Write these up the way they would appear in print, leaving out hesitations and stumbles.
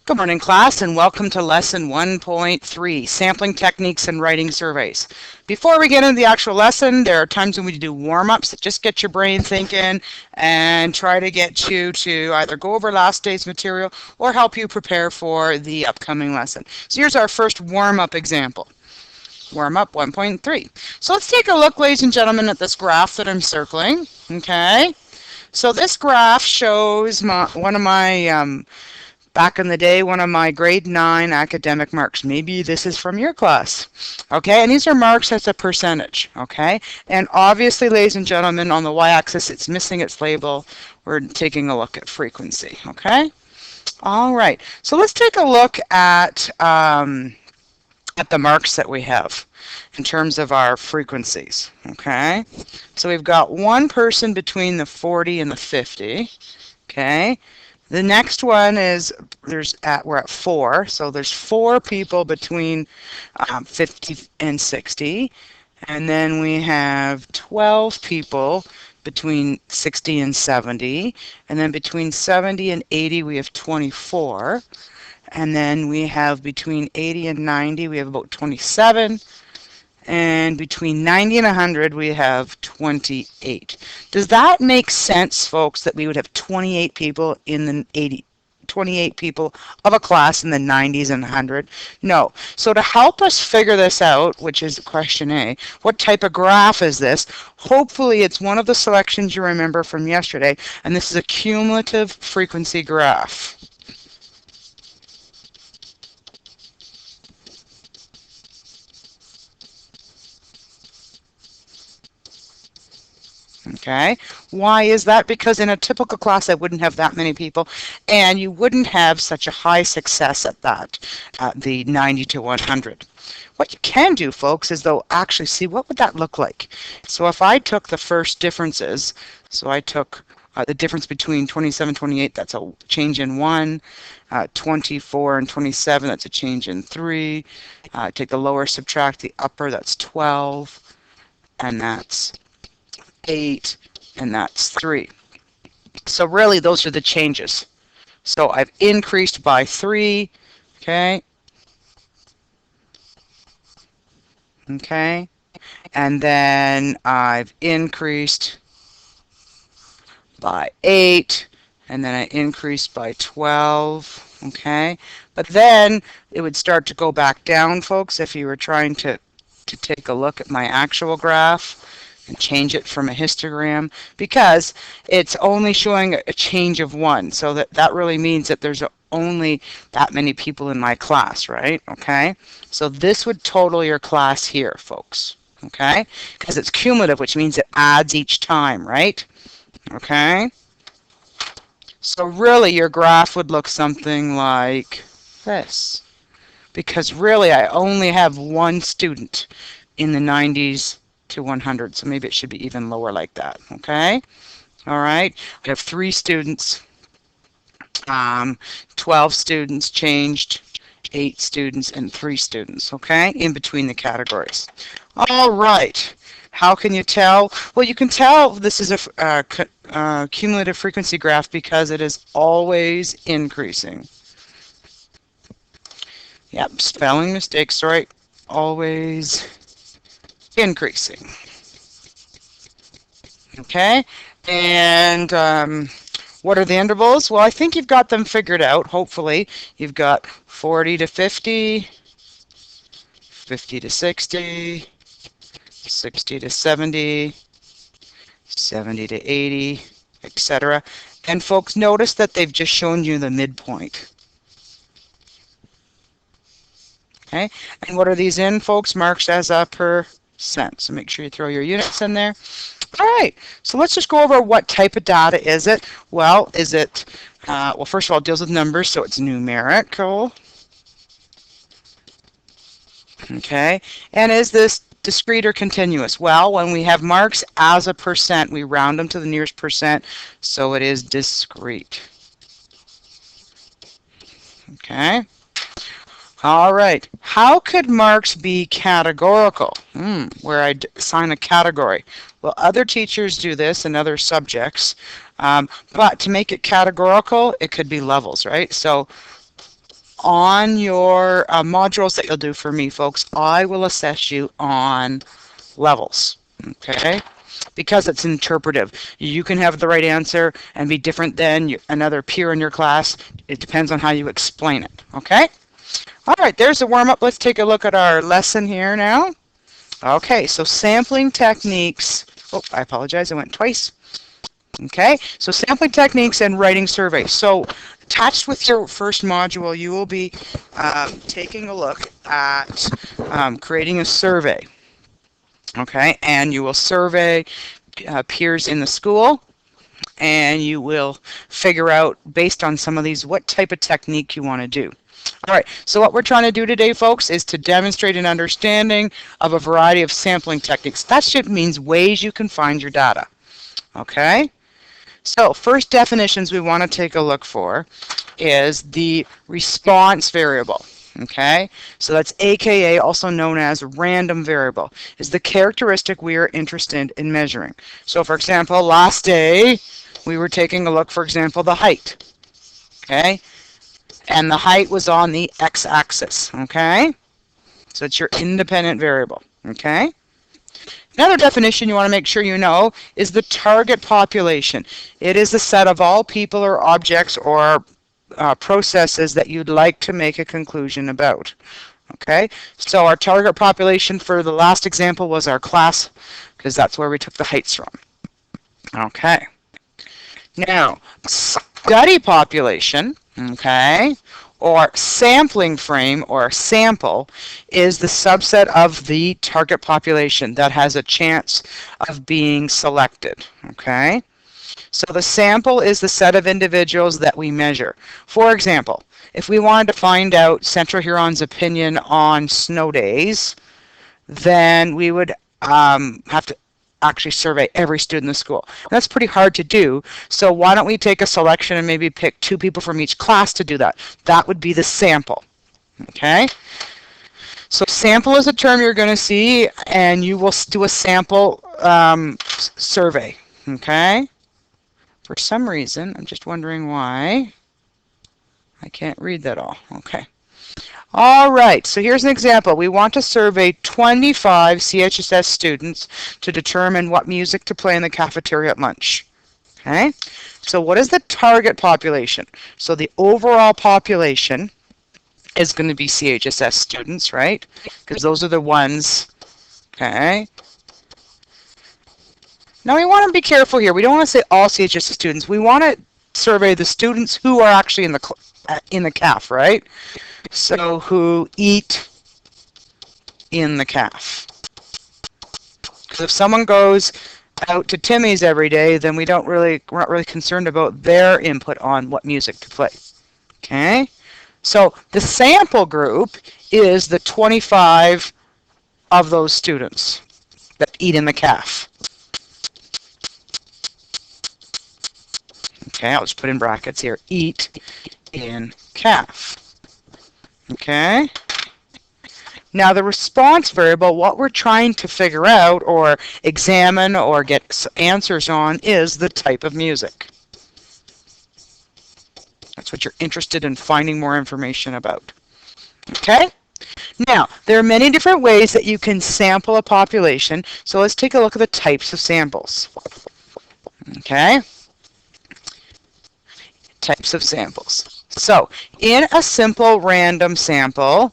Good morning, class, and welcome to Lesson 1.3, Sampling Techniques and Writing Surveys. Before we get into the actual lesson, there are times when we do warm-ups that just get your brain thinking and try to get you to either go over last day's material or help you prepare for the upcoming lesson. So here's our first warm-up example. Warm-up 1.3. So let's take a look, ladies and gentlemen, at this graph that I'm circling. Okay. So this graph shows back in the day, one of my grade 9 academic marks. Maybe this is from your class. Okay, and these are marks as a percentage. Okay, and obviously, ladies and gentlemen, on the y-axis, it's missing its label. We're taking a look at frequency. Okay, all right. So let's take a look at the marks that we have in terms of our frequencies. Okay, so we've got one person between the 40 and the 50. Okay. The next one is we're at 4, so there's 4 people between 50 and 60, and then we have 12 people between 60 and 70, and then between 70 and 80 we have 24, and then we have between 80 and 90 we have about 27. And between 90 and 100, we have 28. Does that make sense, folks, that we would have 28 people in the 28 people of a class in the 90s and 100? No. So to help us figure this out, which is question A, what type of graph is this? Hopefully it's one of the selections you remember from yesterday, and this is a cumulative frequency graph. Okay, why is that? Because in a typical class I wouldn't have that many people, and you wouldn't have such a high success at that, the 90 to 100. What you can do, folks, is though actually see what would that look like. So if I took the first differences, so I took the difference between 27 and 28, that's a change in 1. 24 and 27, that's a change in 3. Take the lower, subtract the upper, that's 12, and that's 8, and that's 3. So really those are the changes. So I've increased by 3, okay, and then I've increased by 8, and then I increased by 12, okay, but then it would start to go back down, folks, if you were trying to take a look at my actual graph and change it from a histogram, because it's only showing a change of 1. So that really means that there's only that many people in my class, right? Okay. So this would total your class here, folks. Okay. Because it's cumulative, which means it adds each time, right? Okay. So really your graph would look something like this. Because really I only have one student in the 90s to 100, so maybe it should be even lower like that. Okay, all right, I have 3 students, 12 students changed, 8 students, and 3 students, okay, in between the categories. All right, how can you tell? Well, you can tell this is a cumulative frequency graph because it is always increasing. Yep, spelling mistakes, right? Always increasing. Okay, and what are the intervals? Well, I think you've got them figured out, hopefully. You've got 40 to 50, 50 to 60, 60 to 70, 70 to 80, etc. And folks, notice that they've just shown you the midpoint. Okay, and what are these in, folks? Marked as a percent. So make sure you throw your units in there. All right, so let's just go over what type of data is it. Well, is it, well, first of all, it deals with numbers, so it's numerical. Okay, and is this discrete or continuous? Well, when we have marks as a percent, we round them to the nearest percent, so it is discrete. Okay. All right, how could marks be categorical? Where I assign a category. Well, other teachers do this in other subjects, but to make it categorical, it could be levels, right? So on your modules that you'll do for me, folks, I will assess you on levels, okay? Because it's interpretive. You can have the right answer and be different than another peer in your class. It depends on how you explain it, okay? All right, there's a warm-up. Let's take a look at our lesson here now. Okay, so sampling techniques. Oh, I apologize, I went twice. Okay, so sampling techniques and writing surveys. So attached with your first module, you will be taking a look at creating a survey. Okay, and you will survey peers in the school, and you will figure out, based on some of these, what type of technique you want to do. All right, so what we're trying to do today, folks, is to demonstrate an understanding of a variety of sampling techniques. That just means ways you can find your data. Okay? So first definitions we want to take a look for is the response variable. Okay, so that's AKA, also known as random variable, is the characteristic we are interested in measuring. So for example, last day we were taking a look, for example, the height. Okay, and the height was on the x-axis. Okay, so it's your independent variable. Okay. Another definition you want to make sure you know is the target population. It is the set of all people or objects or processes that you'd like to make a conclusion about. Okay, so our target population for the last example was our class, because that's where we took the heights from. Okay, now study population, okay, or sampling frame or sample is the subset of the target population that has a chance of being selected. Okay, so the sample is the set of individuals that we measure. For example, if we wanted to find out Central Huron's opinion on snow days, then we would have to actually survey every student in the school. That's pretty hard to do, so why don't we take a selection and maybe pick 2 people from each class to do that. That would be the sample. Okay? So sample is a term you're going to see, and you will do a sample survey. Okay? For some reason, I'm just wondering why I can't read that all. Okay. All right, so here's an example. We want to survey 25 CHSS students to determine what music to play in the cafeteria at lunch. Okay, so what is the target population? So the overall population is going to be CHSS students, right? Because those are the ones, okay? Now we want to be careful here. We don't want to say all CHSS students. We want to survey the students who are actually in the CAF, right? So who eat in the CAF. Because if someone goes out to Timmy's every day, then we're not really concerned about their input on what music to play. Okay? So the sample group is the 25 of those students that eat in the CAF. Okay, I'll just put in brackets here. Eat in CAF. Okay. Now the response variable, what we're trying to figure out or examine or get answers on is the type of music. That's what you're interested in finding more information about. Okay? Now, there are many different ways that you can sample a population, so let's take a look at the types of samples. Okay? Types of samples. So, in a simple random sample,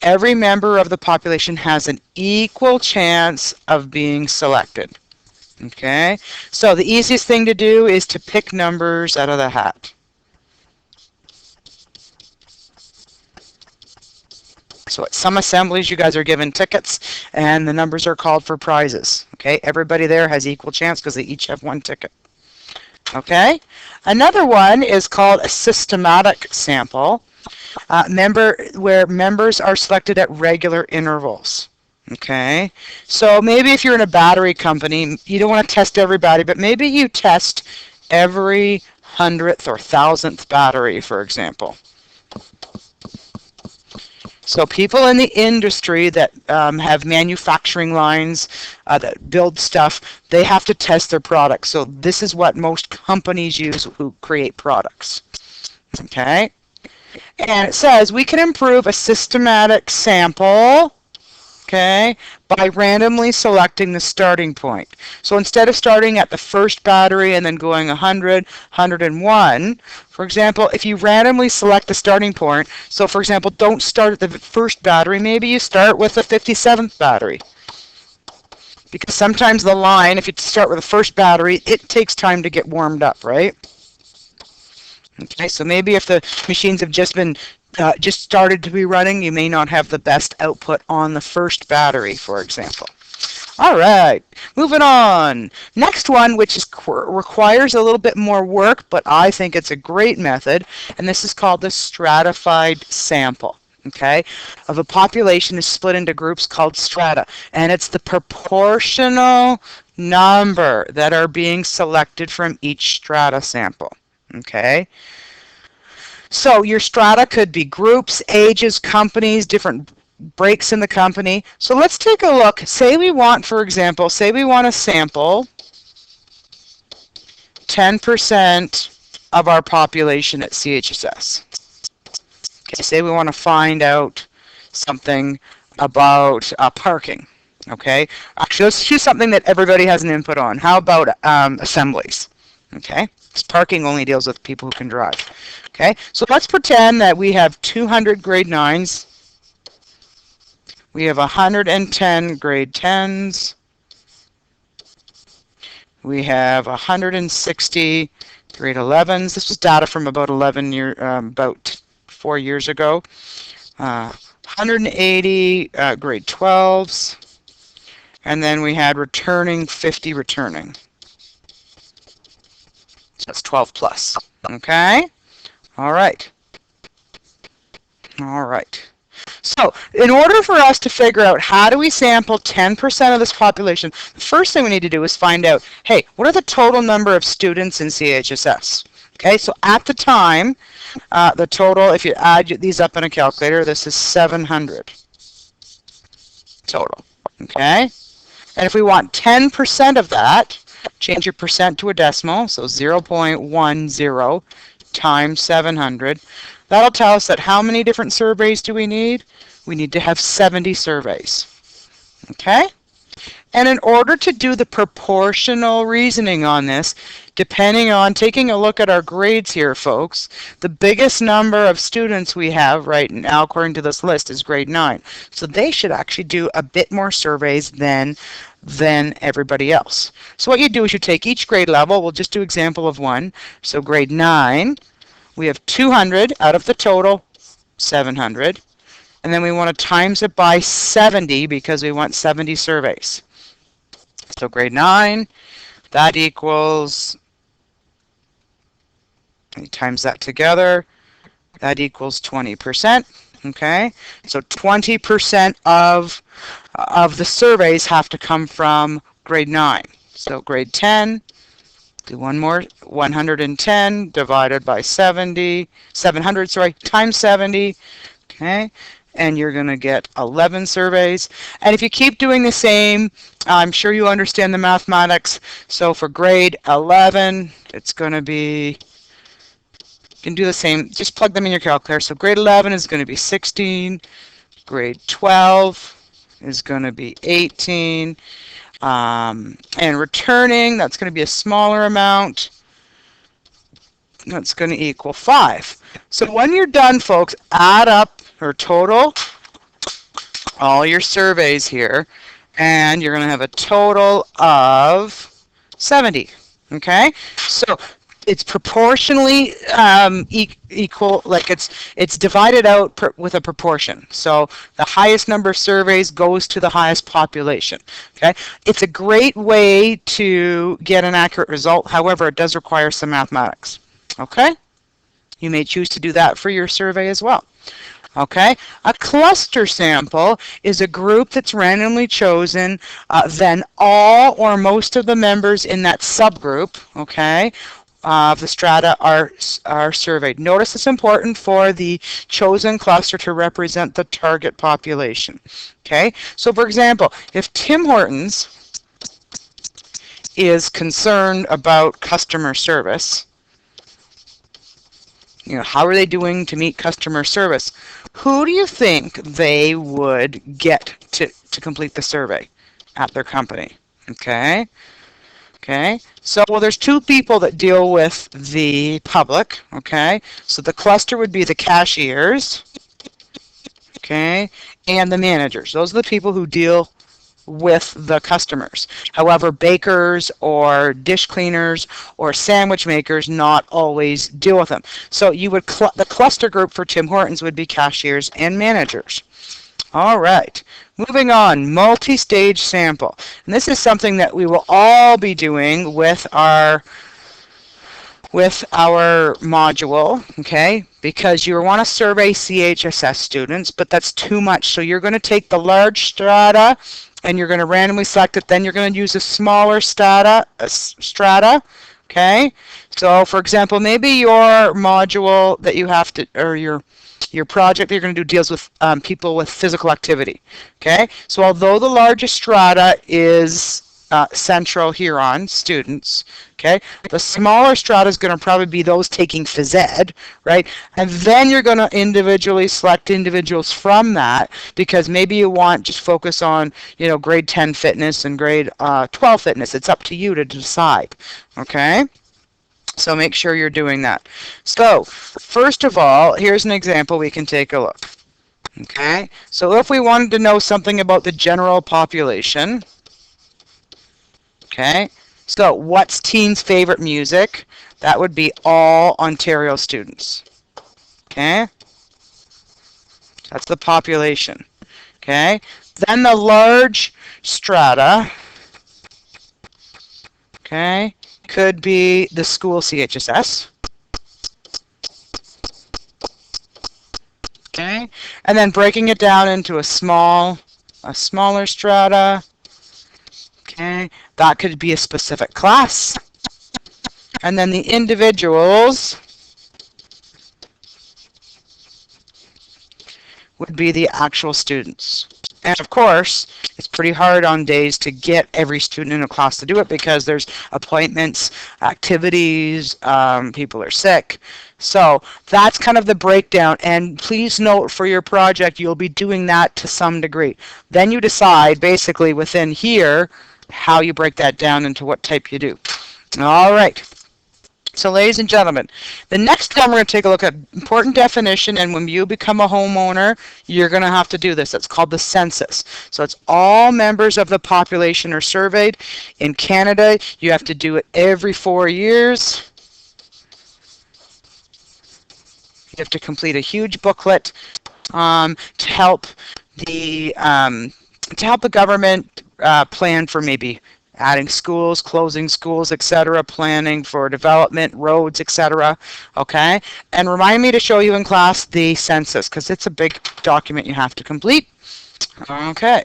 every member of the population has an equal chance of being selected. Okay? So, the easiest thing to do is to pick numbers out of the hat. So, at some assemblies, you guys are given tickets, and the numbers are called for prizes. Okay? Everybody there has equal chance because they each have 1 ticket. Okay? Another one is called a systematic sample, where members are selected at regular intervals. Okay? So maybe if you're in a battery company, you don't want to test everybody, but maybe you test every 100th or 1,000th battery, for example. So people in the industry that have manufacturing lines that build stuff, they have to test their products. So this is what most companies use who create products. Okay? And it says we can improve a systematic sample, okay, by randomly selecting the starting point. So instead of starting at the first battery and then going 100, 101, for example, if you randomly select the starting point, so for example, don't start at the first battery, maybe you start with the 57th battery. Because sometimes the line, if you start with the first battery, it takes time to get warmed up, right? Okay, so maybe if the machines have just started to be running, you may not have the best output on the first battery, for example. All right, moving on. Next one, which requires a little bit more work, but I think it's a great method, and this is called the stratified sample. Okay, of a population is split into groups called strata, and it's the proportional number that are being selected from each strata sample. Okay, so your strata could be groups, ages, companies, different breaks in the company. So let's take a look. Say we want, for example, say we want to sample 10% of our population at CHSS. Okay, say we want to find out something about parking. Okay, actually, let's choose something that everybody has an input on. How about assemblies? Okay, because parking only deals with people who can drive. Okay, so let's pretend that we have 200 grade 9s. We have 110 grade 10s. We have 160 grade 11s. This was data from about 4 years ago. 180 grade 12s. And then we had returning 50 returning. So that's 12 plus. Okay? All right. All right. So in order for us to figure out how do we sample 10% of this population, the first thing we need to do is find out, hey, what are the total number of students in CHSS? Okay, so at the time, the total, if you add these up in a calculator, this is 700 total. Okay, and if we want 10% of that, change your percent to a decimal, so 0.10 times 700. That'll tell us that how many different surveys do we need? We need to have 70 surveys. Okay? And in order to do the proportional reasoning on this, depending on taking a look at our grades here, folks, the biggest number of students we have right now, according to this list, is grade 9. So they should actually do a bit more surveys than everybody else. So what you do is you take each grade level. We'll just do example of one. So grade 9, we have 200 out of the total 700. And then we want to times it by 70 because we want 70 surveys. So grade 9, that equals, we times that together, that equals 20%. Okay, so 20% of the surveys have to come from grade 9. So grade 10, do one more, 110 divided by 700, times 70. Okay, and you're going to get 11 surveys. And if you keep doing the same, I'm sure you understand the mathematics. So for grade 11, it's going to be, you can do the same, just plug them in your calculator. So grade 11 is going to be 16, grade 12 is going to be 18, and returning, that's going to be a smaller amount. That's going to equal 5. So when you're done, folks, add up or total all your surveys here, and you're going to have a total of 70. Okay, so it's proportionally equal, like it's divided out with a proportion. So the highest number of surveys goes to the highest population. Okay, it's a great way to get an accurate result. However, it does require some mathematics. Okay, you may choose to do that for your survey as well. Okay, a cluster sample is a group that's randomly chosen, then all or most of the members in that subgroup, okay, of the strata are surveyed. Notice it's important for the chosen cluster to represent the target population. Okay, so for example, if Tim Hortons is concerned about customer service, how are they doing to meet customer service? Who do you think they would get to complete the survey at their company? Okay. Okay, so well, there's two people that deal with the public. Okay, so the cluster would be the cashiers, okay, and the managers. Those are the people who deal with the customers. However, bakers or dish cleaners or sandwich makers not always deal with them. So you would the cluster group for Tim Hortons would be cashiers and managers. All right, moving on, multi-stage sample. And this is something that we will all be doing with our module, okay? Because you want to survey CHSS students, but that's too much. So you're going to take the large strata and you're going to randomly select it. Then you're going to use a smaller strata, okay? So for example, maybe your module that you have to, or your project that you're going to do deals with people with physical activity, okay? So although the largest strata is Central Huron students, okay? The smaller strata is going to probably be those taking phys ed, right? And then you're going to individually select individuals from that because maybe you want just focus on, grade 10 fitness and grade 12 fitness. It's up to you to decide, okay? So make sure you're doing that. So first of all, here's an example we can take a look. Okay, so if we wanted to know something about the general population, okay, so what's teens' favorite music? That would be all Ontario students. Okay, that's the population. Okay, then the large strata, okay, could be the school CHSS. Okay, and then breaking it down into a smaller strata. Okay, that could be a specific class. And then the individuals would be the actual students. And of course, it's pretty hard on days to get every student in a class to do it because there's appointments, activities, people are sick. So that's kind of the breakdown. And please note for your project, you'll be doing that to some degree. Then you decide basically within here how you break that down into what type you do. All right. So ladies and gentlemen, the next time we're going to take a look at important definition, and when you become a homeowner, you're going to have to do this. It's called the census. So it's all members of the population are surveyed. In Canada, you have to do it every 4 years. You have to complete a huge booklet to help the government plan for maybe adding schools, closing schools, etc., planning for development, roads, etc. Okay? And remind me to show you in class the census because it's a big document you have to complete. Okay.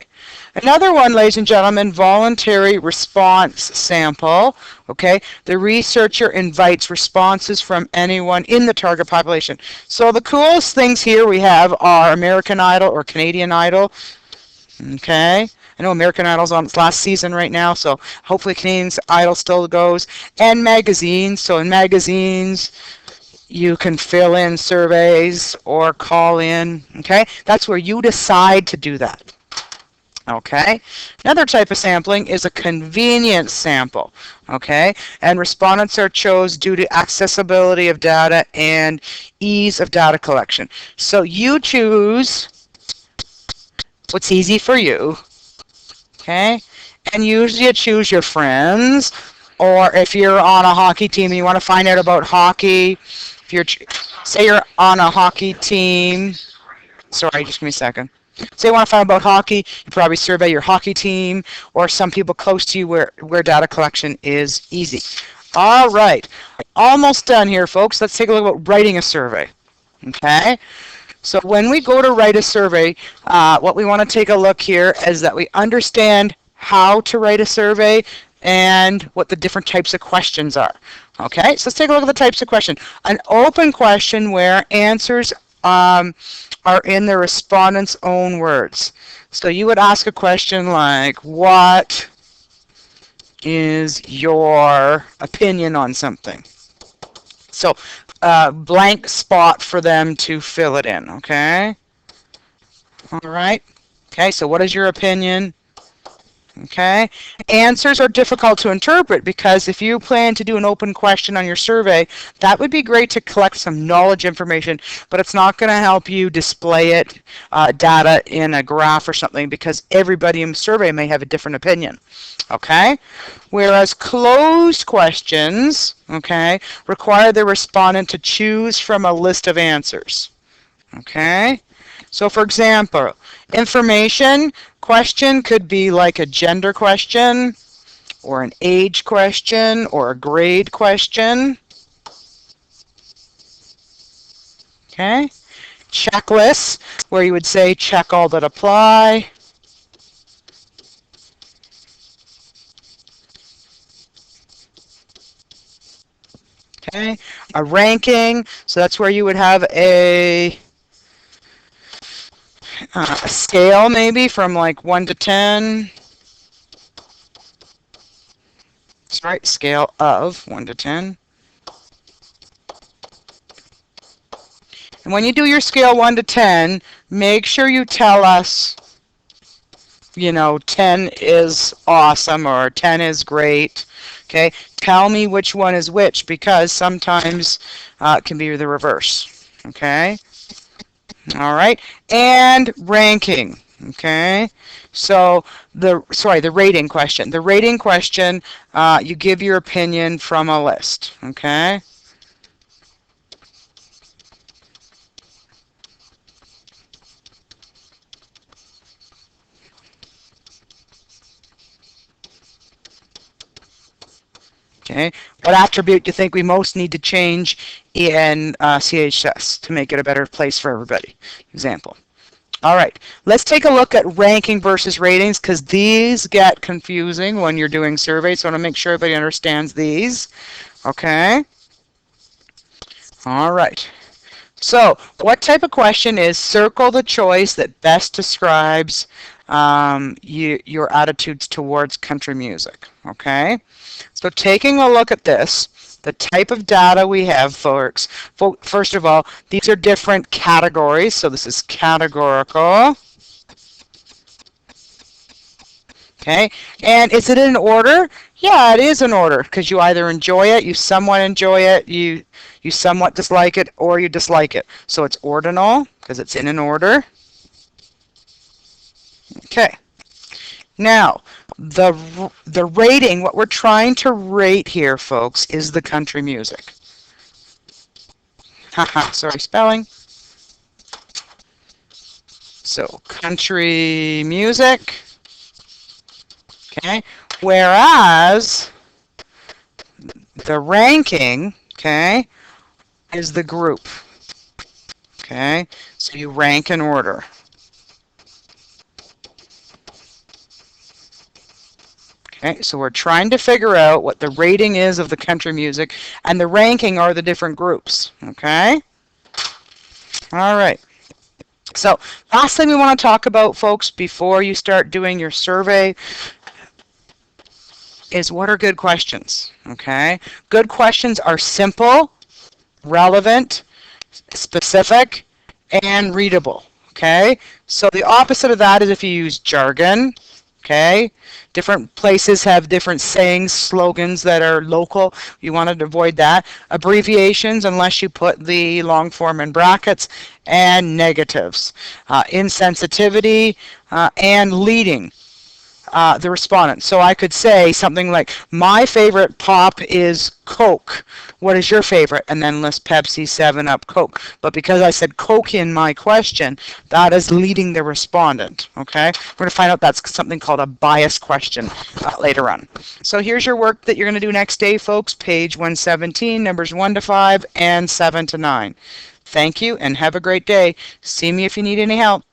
Another one, ladies and gentlemen, voluntary response sample. Okay? The researcher invites responses from anyone in the target population. So the coolest things here we have are American Idol or Canadian Idol. Okay? I know American Idol's on its last season right now, so hopefully Canadian Idol still goes. And magazines. So in magazines, you can fill in surveys or call in. Okay? That's where you decide to do that. Okay? Another type of sampling is a convenience sample. Okay? And respondents are chosen due to accessibility of data and ease of data collection. So you choose what's easy for you. Okay, and usually you choose your friends, or if you're on a hockey team and you want to find out about hockey, if you're, say you're on a hockey team, sorry, just give me a second. Say you want to find out about hockey, you probably survey your hockey team, or some people close to you where data collection is easy. All right, almost done here, folks. Let's take a look at writing a survey. Okay. So when we go to write a survey, what we want to take a look here is that we understand how to write a survey and what the different types of questions are. Okay, so let's take a look at the types of question. An open question where answers are in the respondent's own words. So you would ask a question like, what is your opinion on something? So blank spot for them to fill it in, okay? All right. Okay, so what is your opinion? Okay, answers are difficult to interpret because if you plan to do an open question on your survey, that would be great to collect some knowledge information, but it's not going to help you display it, data in a graph or something, because everybody in the survey may have a different opinion. Okay, whereas closed questions, okay, require the respondent to choose from a list of answers. Okay, so for example, information question could be like a gender question, or an age question, or a grade question. Okay, checklists, where you would say check all that apply. Okay, a ranking, so that's where you would have a scale maybe from like 1 to 10. Sorry, scale of 1 to 10. And when you do your scale 1 to 10, make sure you tell us, you know, 10 is awesome or 10 is great. Okay, tell me which one is which, because sometimes it can be the reverse. Okay, all right, and ranking. Okay, so the rating question. The rating question, you give your opinion from a list. Okay. Okay, what attribute do you think we most need to change in CHS to make it a better place for everybody? Example. All right, let's take a look at ranking versus ratings, because these get confusing when you're doing surveys, so I want to make sure everybody understands these. Okay. All right. So, what type of question is circle the choice that best describes your attitudes towards country music? Okay. So taking a look at this, the type of data we have, folks, first of all, these are different categories. So this is categorical. Okay, and is it in order? Yeah, it is in order, because you either enjoy it, you somewhat enjoy it, you somewhat dislike it, or you dislike it. So it's ordinal, because it's in an order. Okay. Now, the rating, what we're trying to rate here, folks, is the country music. Haha, sorry, spelling. So, country music. Okay, whereas the ranking, okay, is the group. Okay, so you rank in order. Okay, so we're trying to figure out what the rating is of the country music, and the ranking are the different groups. Okay? All right. So, last thing we want to talk about, folks, before you start doing your survey is what are good questions. Okay? Good questions are simple, relevant, specific, and readable. Okay? So, the opposite of that is if you use jargon. Okay, different places have different sayings, slogans that are local. You want to avoid that. Abbreviations, unless you put the long form in brackets, and negatives. Insensitivity and leading the respondent. So I could say something like, my favorite pop is Coke. What is your favorite? And then list Pepsi, 7-Up, Coke. But because I said Coke in my question, that is leading the respondent. Okay? We're going to find out that's something called a bias question later on. So here's your work that you're going to do next day, folks. Page 117, numbers 1 to 5 and 7 to 9. Thank you and have a great day. See me if you need any help.